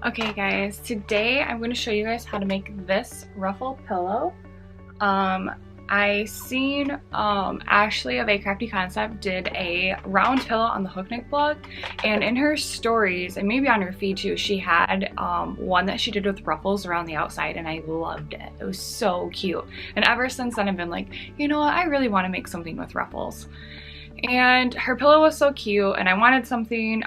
Okay guys, today I'm going to show you guys how to make this ruffle pillow. I seen Ashley of A Crafty Concept did a round pillow on the Hook Nick blog, and in her stories, and maybe on her feed too, she had one that she did with ruffles around the outside, and I loved it. It was so cute. And ever since then I've been like, you know what, I really want to make something with ruffles. And her pillow was so cute, and I wanted something,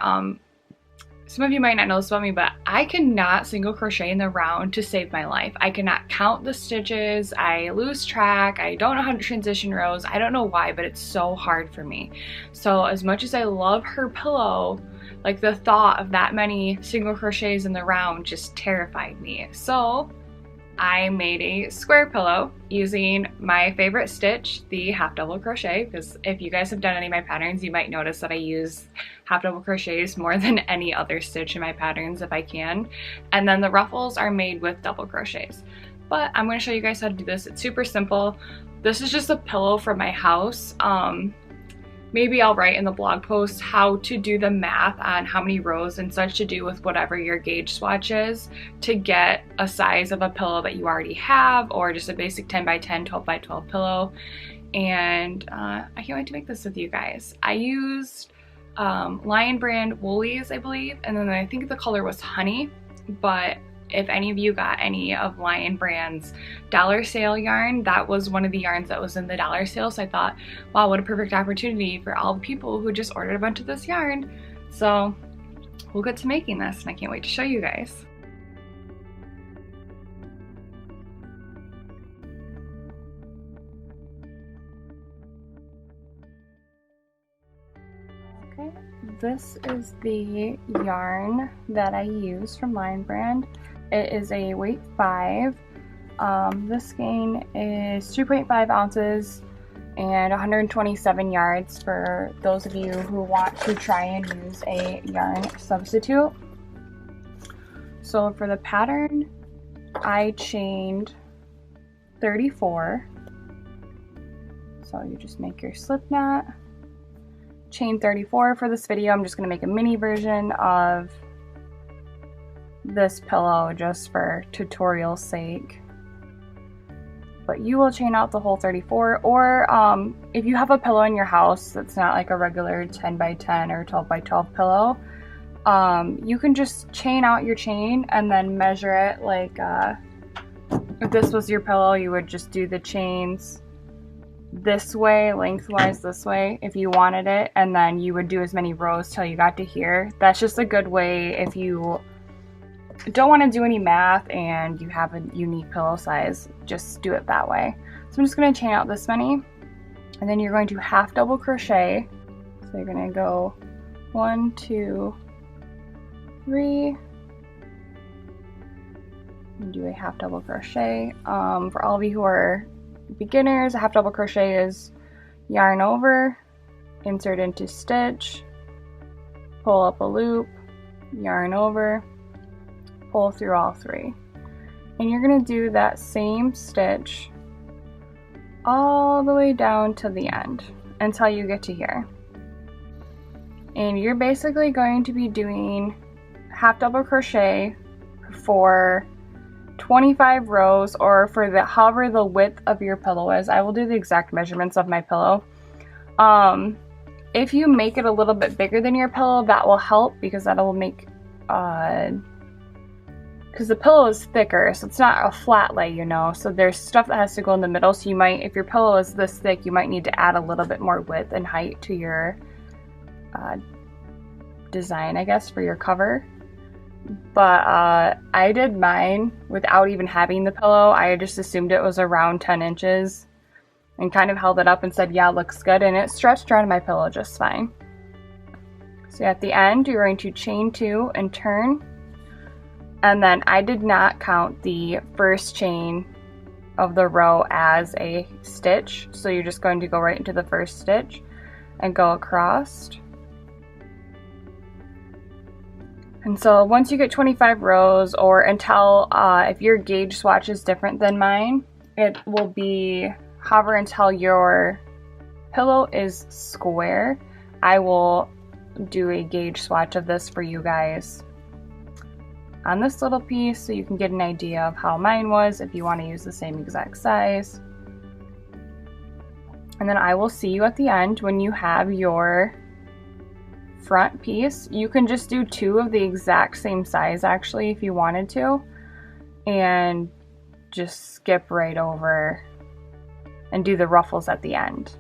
some of you might not know this about me, but I cannot single crochet in the round to save my life. I cannot count the stitches, I lose track, I don't know how to transition rows, I don't know why, but it's so hard for me. So as much as I love her pillow, like the thought of that many single crochets in the round just terrified me. So I made a square pillow using my favorite stitch, the half double crochet, because if you guys have done any of my patterns, you might notice that I use half double crochets more than any other stitch in my patterns if I can. And then the ruffles are made with double crochets. But I'm going to show you guys how to do this. It's super simple. This is just a pillow from my house. Maybe I'll write in the blog post how to do the math on how many rows and such to do with whatever your gauge swatch is to get a size of a pillow that you already have, or just a basic 10 by 10, 12 by 12 pillow. And I can't wait to make this with you guys. I used Lionbrand Woolies, I believe, and then I think the color was honey, but if any of you got any of Lionbrand's dollar sale yarn, that was one of the yarns that was in the dollar sale. So I thought, wow, what a perfect opportunity for all the people who just ordered a bunch of this yarn. So we'll get to making this, and I can't wait to show you guys. Okay, this is the yarn that I use from Lionbrand. It is a weight 5. This skein is 2.5 ounces and 127 yards for those of you who want to try and use a yarn substitute. So for the pattern, I chained 34. So you just make your slip knot, chain 34. For this video, I'm just going to make a mini version of this pillow just for tutorial sake, but you will chain out the whole 34, or if you have a pillow in your house that's not like a regular 10 by 10 or 12 by 12 pillow, you can just chain out your chain and then measure it. Like if this was your pillow, you would just do the chains this way, lengthwise this way if you wanted it, and then you would do as many rows till you got to here. That's just a good way if you don't want to do any math and you have a unique pillow size, just do it that way. So I'm just going to chain out this many, and then you're going to half double crochet. So you're going to go 1, 2, 3, and do a half double crochet. For all of you who are beginners, a half double crochet is yarn over, insert into stitch, pull up a loop, yarn over, pull through all 3, and you're going to do that same stitch all the way down to the end until you get to here. And you're basically going to be doing half double crochet for 25 rows, or for the however the width of your pillow is. I will do the exact measurements of my pillow. If you make it a little bit bigger than your pillow, that will help, because that will make because the pillow is thicker, so it's not a flat lay, you know, so there's stuff that has to go in the middle. So you might, if your pillow is this thick, you might need to add a little bit more width and height to your design, I guess, for your cover. But I did mine without even having the pillow. I just assumed it was around 10 inches and kind of held it up and said, yeah, looks good, and it stretched around my pillow just fine. So at the end, you're going to chain 2 and turn. And then I did not count the first chain of the row as a stitch, so you're just going to go right into the first stitch and go across. And so once you get 25 rows, or until, if your gauge swatch is different than mine, it will be hover until your pillow is square. I will do a gauge swatch of this for you guys on this little piece so you can get an idea of how mine was if you want to use the same exact size. And then I will see you at the end when you have your front piece. You can just do 2 of the exact same size actually if you wanted to, and just skip right over and do the ruffles at the end.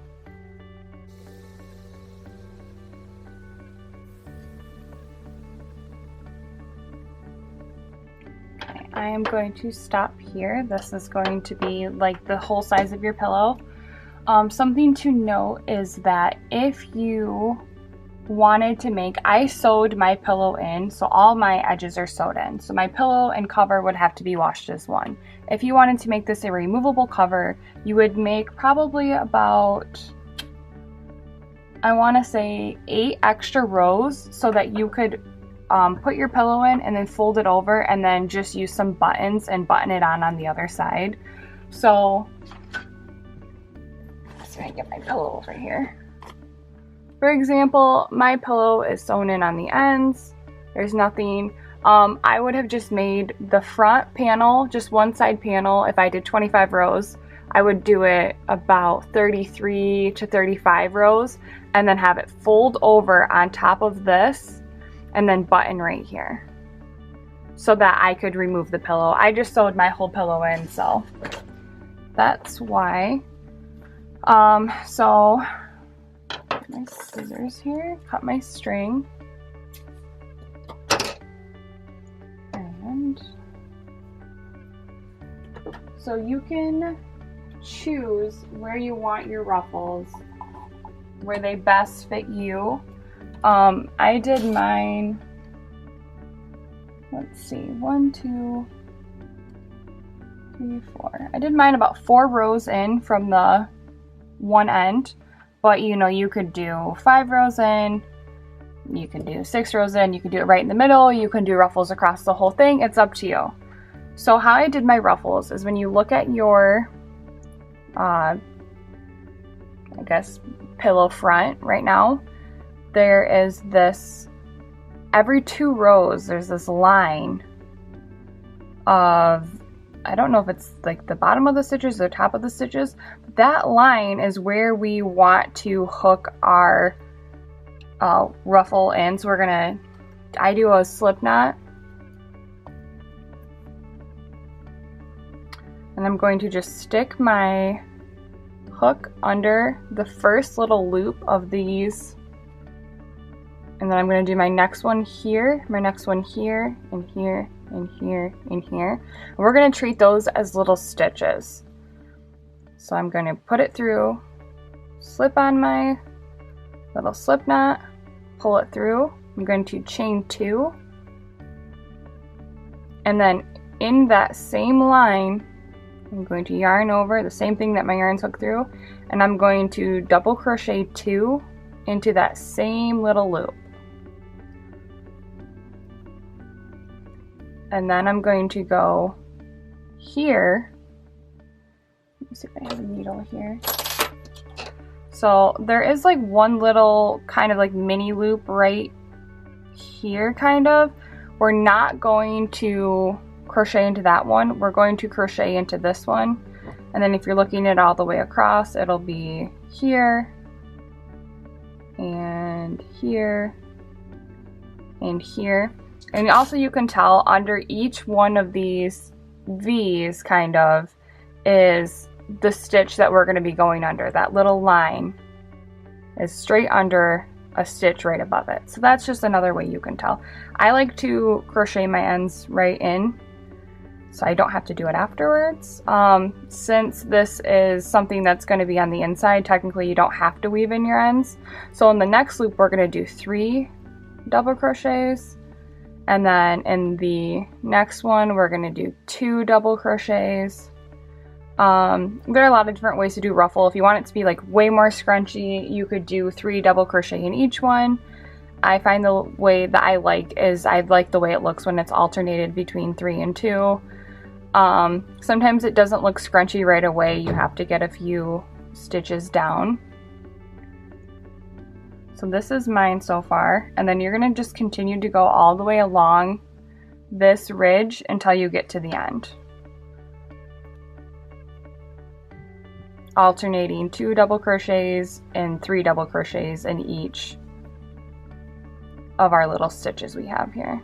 Okay, I am going to stop here. This is going to be like the whole size of your pillow. Something to note is that if you wanted to make, I sewed my pillow in, so all my edges are sewed in. So my pillow and cover would have to be washed as one. If you wanted to make this a removable cover, you would make probably about, I want to say 8 extra rows so that you could put your pillow in and then fold it over and then just use some buttons and button it on the other side. So let's see if I can get my pillow over here. For example, my pillow is sewn in on the ends. There's nothing. I would have just made the front panel, just one side panel. If I did 25 rows, I would do it about 33 to 35 rows and then have it fold over on top of this and then button right here so that I could remove the pillow. I just sewed my whole pillow in, so that's why. So my scissors here, cut my string, and so you can choose where you want your ruffles, where they best fit you. I did mine, let's see, 1, 2, 3, 4. I did mine about 4 rows in from the one end. But you know, you could do 5 rows in, you can do 6 rows in, you can do it right in the middle, you can do ruffles across the whole thing, it's up to you. So how I did my ruffles is when you look at your, I guess, pillow front right now, there is this, every 2 rows, there's this line of, I don't know if it's like the bottom of the stitches or the top of the stitches, but that line is where we want to hook our ruffle in. So I do a slip knot, and I'm going to just stick my hook under the first little loop of these, and then I'm going to do my next one here, my next one here, and here, and here, and here. And we're going to treat those as little stitches. So I'm going to put it through, slip on my little slip knot, pull it through. I'm going to chain 2, and then in that same line I'm going to yarn over the same thing that my yarn's hooked through, and I'm going to double crochet 2 into that same little loop. And then I'm going to go here. Let me see if I have a needle here. So there is like one little kind of like mini loop right here, kind of. We're not going to crochet into that one. We're going to crochet into this one. And then if you're looking at it all the way across, it'll be here and here and here. And also you can tell under each one of these V's kind of is the stitch that we're going to be going under. That little line is straight under a stitch right above it. So that's just another way you can tell. I like to crochet my ends right in so I don't have to do it afterwards. Since this is something that's going to be on the inside, technically you don't have to weave in your ends. So in the next loop we're going to do 3 double crochets. And then in the next one, we're going to do 2 double crochets. There are a lot of different ways to do ruffle. If you want it to be like way more scrunchy, you could do 3 double crochet in each one. I find the way that I like is I like the way it looks when it's alternated between 3 and 2. Sometimes it doesn't look scrunchy right away. You have to get a few stitches down. So this is mine so far, and then you're going to just continue to go all the way along this ridge until you get to the end. Alternating 2 double crochets and 3 double crochets in each of our little stitches we have here.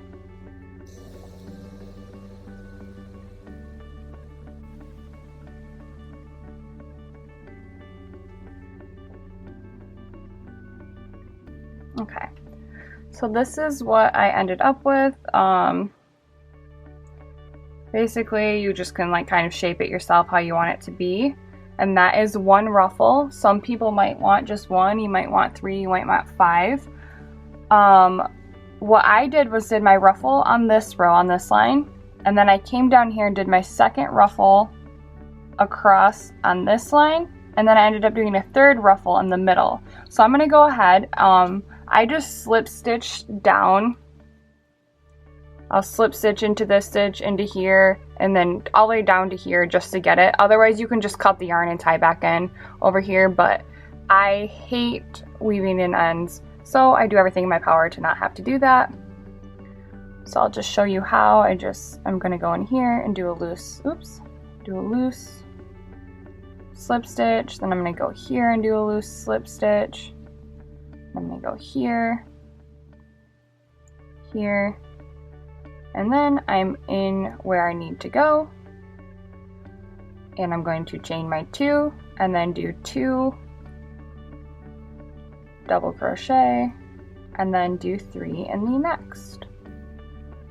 Okay, so this is what I ended up with. Basically, you just can like kind of shape it yourself how you want it to be. And that is 1 ruffle. Some people might want just 1, you might want 3, you might want 5. What I did was did my ruffle on this row, on this line, and then I came down here and did my second ruffle across on this line, and then I ended up doing a 3rd ruffle in the middle. So I'm gonna go ahead, I just slip stitched down. I'll slip stitch into this stitch, into here, and then all the way down to here just to get it. Otherwise you can just cut the yarn and tie back in over here, but I hate weaving in ends, so I do everything in my power to not have to do that. So I'll just show you how. I'm gonna go in here and do a loose, do a loose slip stitch, then I'm gonna go here and do a loose slip stitch. I'm gonna go here, here, and then I'm in where I need to go, and I'm going to chain my 2 and then do 2 double crochet and then do 3 in the next.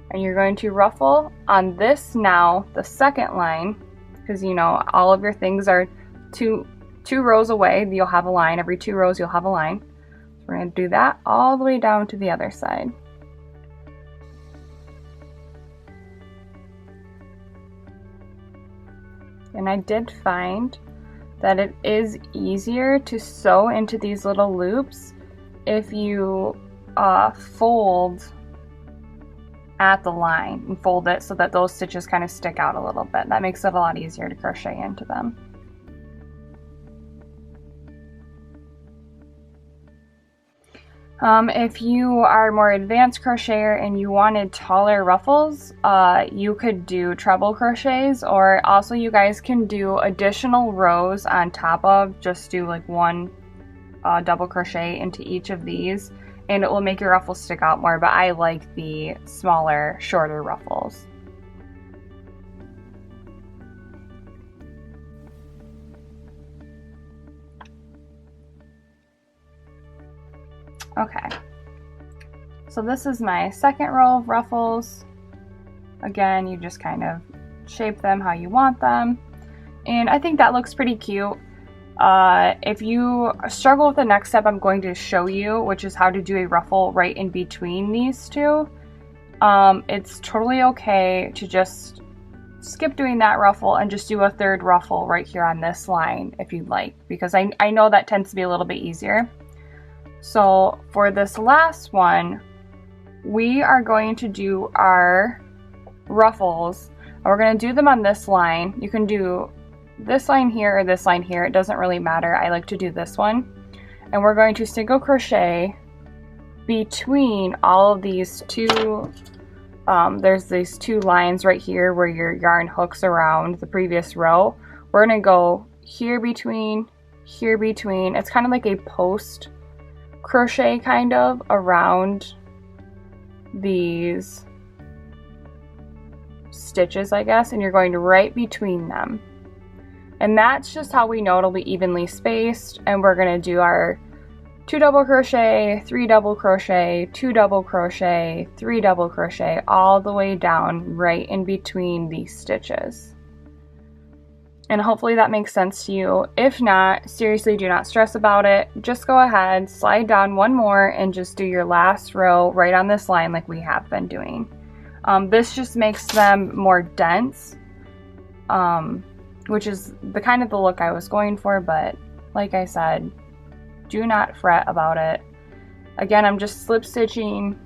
And you're going to ruffle on this now, the second line, because you know all of your things are two rows away. You'll have a line. Every 2 rows you'll have a line. So we're going to do that all the way down to the other side. And I did find that it is easier to sew into these little loops if you fold at the line and fold it so that those stitches kind of stick out a little bit. That makes it a lot easier to crochet into them. If you are a more advanced crocheter and you wanted taller ruffles, you could do treble crochets, or also you guys can do additional rows on top of, just do like 1 double crochet into each of these, and it will make your ruffles stick out more, but I like the smaller, shorter ruffles. Okay, so this is my second row of ruffles. Again, you just kind of shape them how you want them, and I think that looks pretty cute. If you struggle with the next step I'm going to show you, which is how to do a ruffle right in between these 2, it's totally okay to just skip doing that ruffle and just do a 3rd ruffle right here on this line if you'd like, because I know that tends to be a little bit easier. So for this last one, we are going to do our ruffles, and we're going to do them on this line. You can do this line here or this line here, it doesn't really matter. I like to do this one. And we're going to single crochet between all of these 2, there's these 2 lines right here where your yarn hooks around the previous row. We're going to go here between, it's kind of like a post crochet kind of around these stitches, I guess, and you're going to right between them. And that's just how we know it'll be evenly spaced. And we're going to do our 2 double crochet, 3 double crochet, 2 double crochet, 3 double crochet, all the way down right in between these stitches. And hopefully that makes sense to you. If not, seriously, do not stress about it. Just go ahead, slide down 1 more, and just do your last row right on this line like we have been doing. This just makes them more dense, which is the kind of the look I was going for, but like I said, do not fret about it. Again, I'm just slip stitching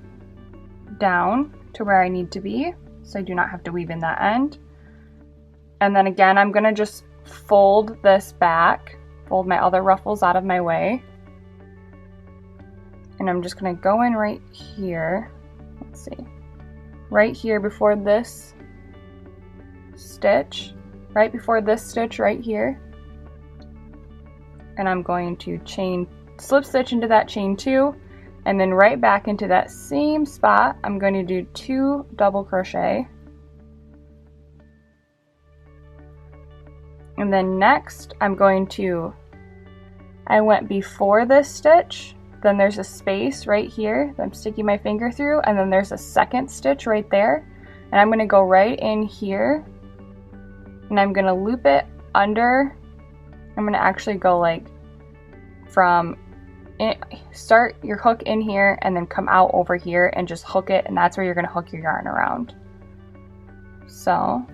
down to where I need to be, so I do not have to weave in that end. And then again, I'm gonna just fold this back, fold my other ruffles out of my way. And I'm just gonna go in right here. Let's see. right here before this stitch, right before this stitch right here, and I'm going to slip stitch into that chain 2, and then right back into that same spot I'm going to do 2 double crochet, and then next I went before this stitch, then there's a space right here that I'm sticking my finger through, and then there's a second stitch right there, and I'm going to go right in here and I'm going to loop it under. I'm going to actually go like start your hook in here and then come out over here and just hook it, and that's where you're going to hook your yarn around. So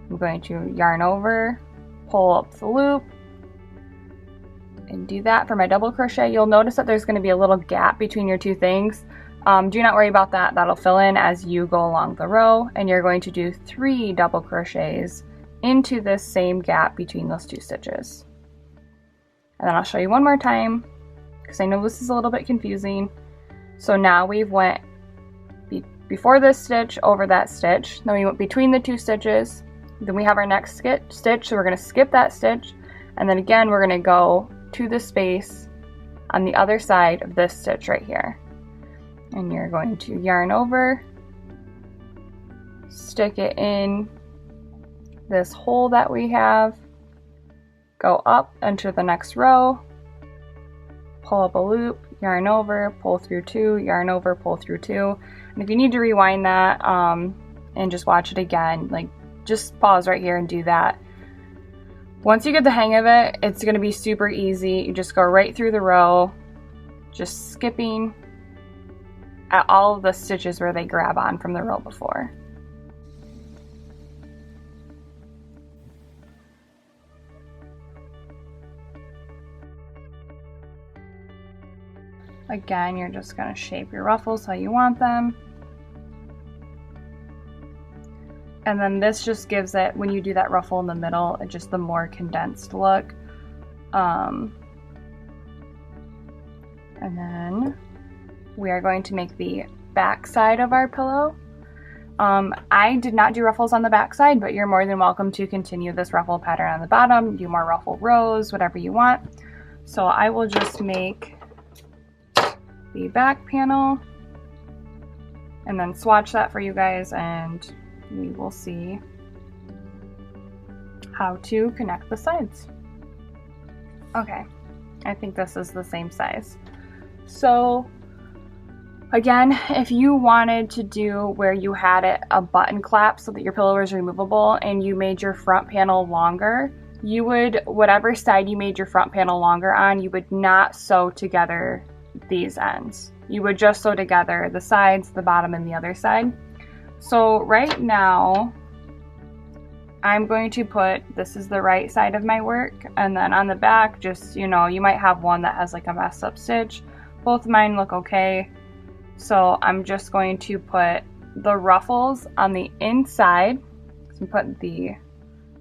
I'm going to yarn over, pull up the loop, and do that for my double crochet. You'll notice that there's going to be a little gap between your two things. Do not worry about that. That'll fill in as you go along the row, and you're going to do 3 double crochets into this same gap between those 2 stitches. And then I'll show you one more time because I know this is a little bit confusing. So now we've went before this stitch, over that stitch, then we went between the 2 stitches, then we have our next stitch, so we're going to skip that stitch, and then again we're going to go to the space on the other side of this stitch right here, and you're going to yarn over, stick it in this hole that we have, go up into the next row, pull up a loop, yarn over, pull through 2, yarn over, pull through 2, and if you need to rewind that and just watch it again, like just pause right here and do that. Once you get the hang of it, it's going to be super easy. You just go right through the row, just skipping at all of the stitches where they grab on from the row before. Again, you're just going to shape your ruffles how you want them. And then this just gives it, when you do that ruffle in the middle, it's just the more condensed look. And then we are going to make the back side of our pillow. I did not do ruffles on the back side, but you're more than welcome to continue this ruffle pattern on the bottom, do more ruffle rows, whatever you want. So I will just make the back panel and then swatch that for you guys, and we will see how to connect the sides. Okay, I think this is the same size. So again, if you wanted to do where you had it a button clap so that your pillow is removable and you made your front panel longer, you would, whatever side you made your front panel longer on, you would not sew together these ends. You would just sew together the sides, the bottom, and the other side. So right now, I'm going to put, this is the right side of my work, and then on the back, just, you know, you might have one that has like a messed up stitch. Both of mine look okay. So I'm just going to put the ruffles on the inside. So put the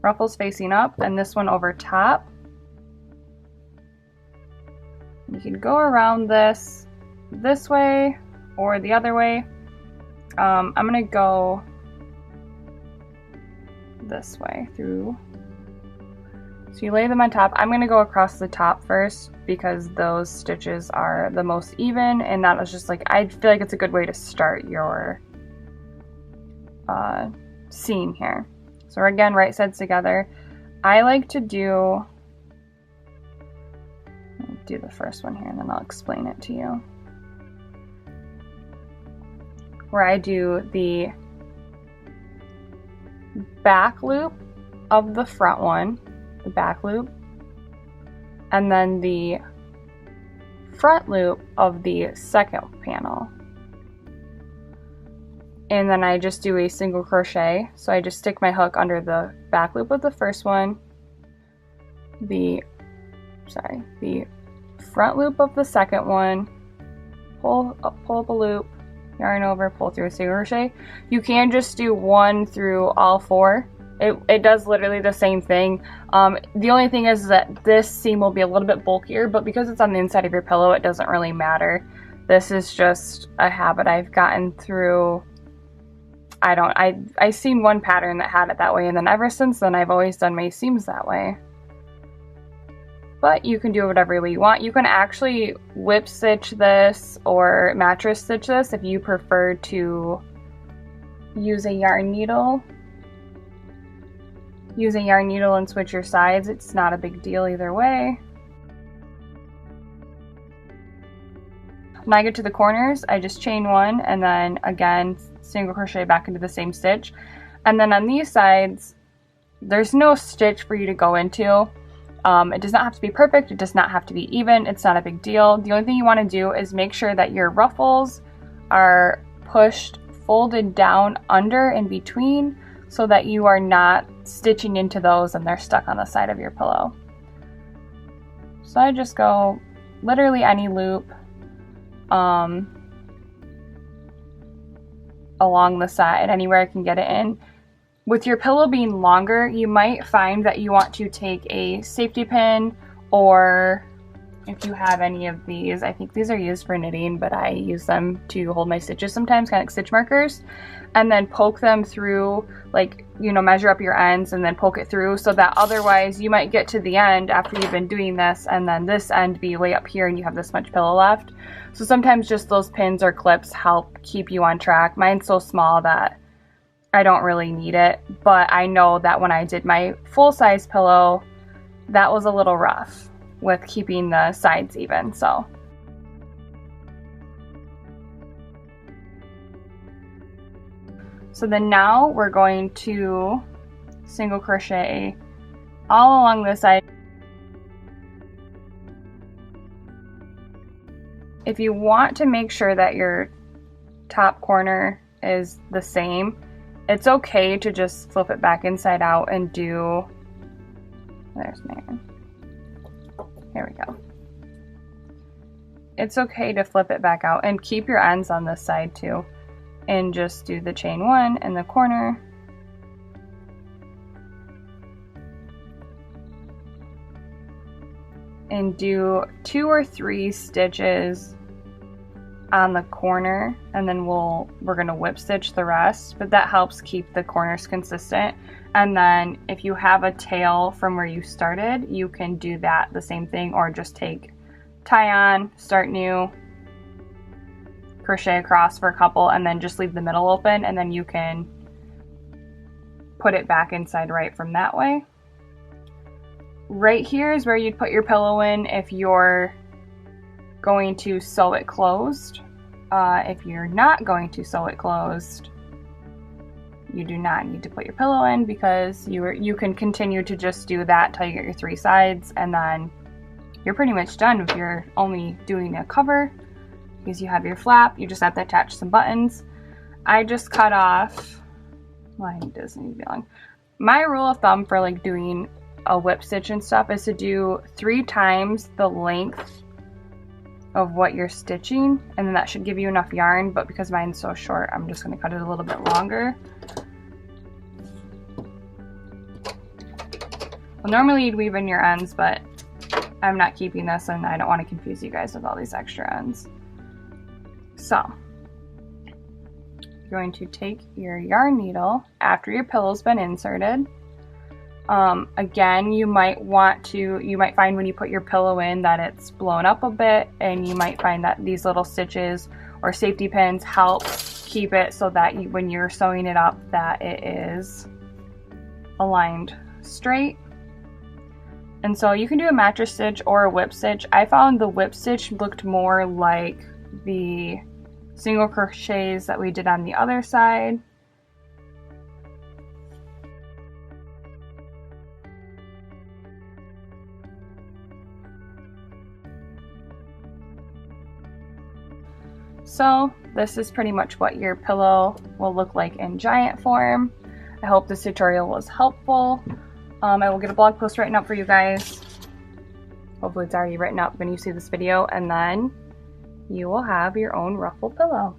ruffles facing up and this one over top. You can go around this way or the other way. I'm gonna go this way through. So you lay them on top. I'm gonna go across the top first because those stitches are the most even, and that was just like, I feel like it's a good way to start your seam here. So again, right sides together. I like to do the first one here and then I'll explain it to you. Where I do the back loop of the front one, the back loop, and then the front loop of the second panel. And then I just do a single crochet. So I just stick my hook under the back loop of the first one, the front loop of the second one, pull up a loop, yarn over, pull through a single crochet. You can just do one through all 4. It does literally the same thing. The only thing is that this seam will be a little bit bulkier, but because it's on the inside of your pillow, it doesn't really matter. This is just a habit I've gotten through I seen one pattern that had it that way, and then ever since then I've always done my seams that way. But you can do it whatever way you want. You can actually whip stitch this or mattress stitch this if you prefer to use a yarn needle. Use a yarn needle and switch your sides. It's not a big deal either way. When I get to the corners, I just chain one and then again single crochet back into the same stitch. And then on these sides, there's no stitch for you to go into. It does not have to be perfect. It does not have to be even. It's not a big deal. The only thing you want to do is make sure that your ruffles are pushed, folded down under in between so that you are not stitching into those and they're stuck on the side of your pillow. So I just go literally any loop along the side, anywhere I can get it in. With your pillow being longer, you might find that you want to take a safety pin, or if you have any of these, I think these are used for knitting, but I use them to hold my stitches sometimes, kind of like stitch markers, and then poke them through, like, you know, measure up your ends and then poke it through, so that otherwise you might get to the end after you've been doing this and then this end be way up here and you have this much pillow left. So sometimes just those pins or clips help keep you on track. Mine's so small that I don't really need it, but I know that when I did my full-size pillow, that was a little rough with keeping the sides even. So then now we're going to single crochet all along this side. If you want to make sure that your top corner is the same, it's okay to just flip it back inside out and do, there's my yarn. Here we go. It's okay to flip it back out and keep your ends on this side too. And just do the chain one in the corner. And do 2 or 3 stitches on the corner, and then we're gonna whip stitch the rest, but that helps keep the corners consistent. And then if you have a tail from where you started, you can do that the same thing, or just tie on, start new, crochet across for a couple, and then just leave the middle open, and then you can put it back inside right from that way. Right here is where you'd put your pillow in if you're going to sew it closed. If you're not going to sew it closed, you do not need to put your pillow in, because you can continue to just do that till you get your 3 sides, and then you're pretty much done if you're only doing a cover, because you have your flap. You just have to attach some buttons. I just cut off, mine doesn't need to be long. My rule of thumb for like doing a whip stitch and stuff is to do 3 times the length of what you're stitching, and then that should give you enough yarn, but because mine's so short, I'm just going to cut it a little bit longer. Well, normally you'd weave in your ends, but I'm not keeping this and I don't want to confuse you guys with all these extra ends. So you're going to take your yarn needle after your pillow's been inserted. Again, you might find when you put your pillow in that it's blown up a bit, and you might find that these little stitches or safety pins help keep it so that when you're sewing it up, that it is aligned straight. And so you can do a mattress stitch or a whip stitch. I found the whip stitch looked more like the single crochets that we did on the other side. So this is pretty much what your pillow will look like in giant form. I hope this tutorial was helpful. I will get a blog post written up for you guys. Hopefully it's already written up when you see this video, and then you will have your own ruffle pillow.